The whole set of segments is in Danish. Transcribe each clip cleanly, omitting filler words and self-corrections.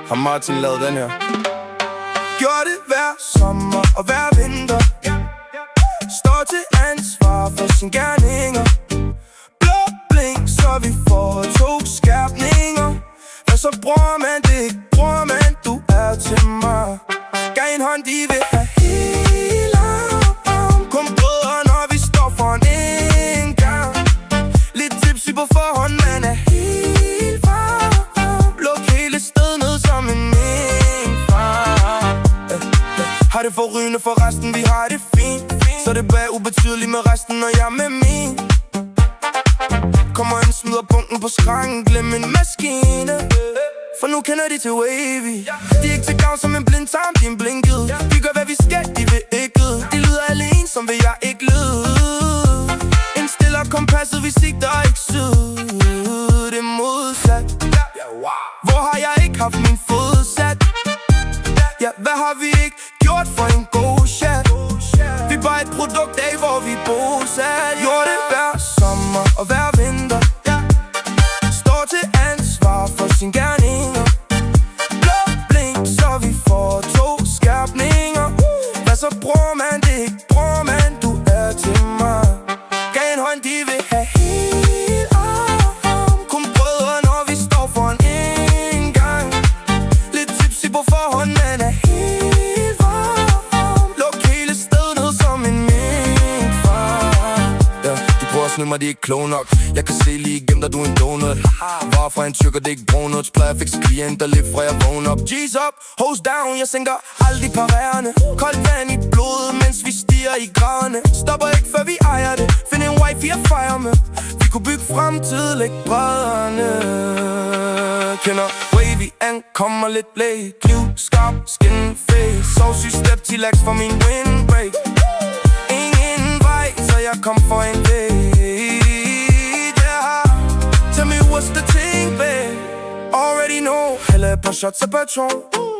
Har Martin lavet den her? Gjorde det hver sommer og hver vinter. Står til ansvar for sin gerninger. Blå blink, så vi får 2 skærpninger. Hvad så bror man det ikke? Bror man, du er til mig. Gav en hånd, de vil have hele arm. Kun brødre, når vi står for en gang. Lidt tipsy på forhånd, man er helt varm. Luk hele stedet ned som en minkfarm. Har det forrygende for resten, vi har det fint. Så det bare ubetydeligt med resten, når jeg er med min. Kommer ind, smider bunken på skranken, glem en maskine. For nu kender de til wavy. De er ikke til gavn som en blindtarm, de er en blinket. Vi gør hvad vi skal, de vil ikke. De lyder alene, som vil jeg ikke lyde. Indstiller kompasset, vi sigter ikke syd. Det er modsat. Hvor har jeg ikke haft min fod sat? Ja, hvad har vi ikke gjort for en god chat? Vi er bare et produkt af, hvor vi bosat. Gjorde det hver sommer og hver vinter. Står til ansvar for sin gerninger. Blå blink, så vi får 2 skærpninger. Hvad så bror man det ikke? Bror man, du er til mig. Gav en hånd, de vil have helt arm. Kun brødre, når vi står for en indgang. Lidt tipsy på forhånd, man er helt varm. Luk hele stedet ned som en minkfarm. Ja, de prøver at snyde mig, de er ikke kloge nok. Jeg kan se lige igennem dig, du er en donut. Var fra en tyrker, det er ikke bronuts. Plejer at fikse klienter lidt fra jeg vågner op. G's up, hose down, jeg sænker aldrig parerende. Koldt vand i blodet, mens vi stiger i graderne. Stopper ikke før vi ejer det. Find en wifey at fejre med. Vi kunne bygge fremtid, læg brædderne. Kender wavy, ankommer lidt blæk. Kniv, skarp, skin, face. Sovsystep, chillax for min windbreak. Ingen vej, så jeg kom for en date. Tell me what's the thing, babe. Already know. Hælder et par shots af patron.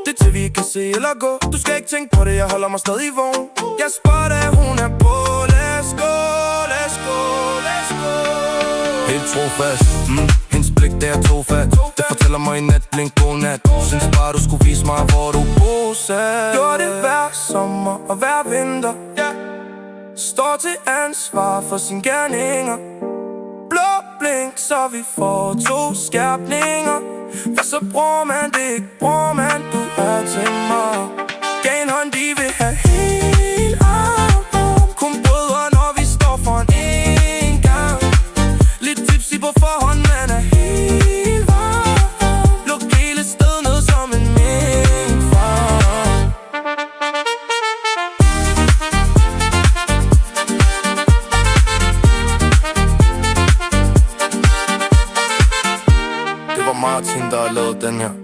Det til vi kan se eller gå. Du skal ikke tænke på det, jeg holder mig stadig vågen. Jeg spørger dig, hun er på. Let's go, let's go, let's go. Helt trofast, hendes blik, det er tofat. Det fortæller mig i nat, blink godnat. Synes bare, du skulle vise mig, hvor du bosat. Gjorde det hver sommer og hver vinter. Står til ansvar for sin gerninger. Blå blink, så vi får 2 skærpninger. Hvad så bror man det ikke? Bror man, du er til mig. Gav en hånd, de vil have helt arm. Kun brødre, når vi står for en indgang. Lidt tipsy på forhånd, man er helt varm. Luk hele stedet ned som en minkfarm. Det var Martin, der har lavet den her.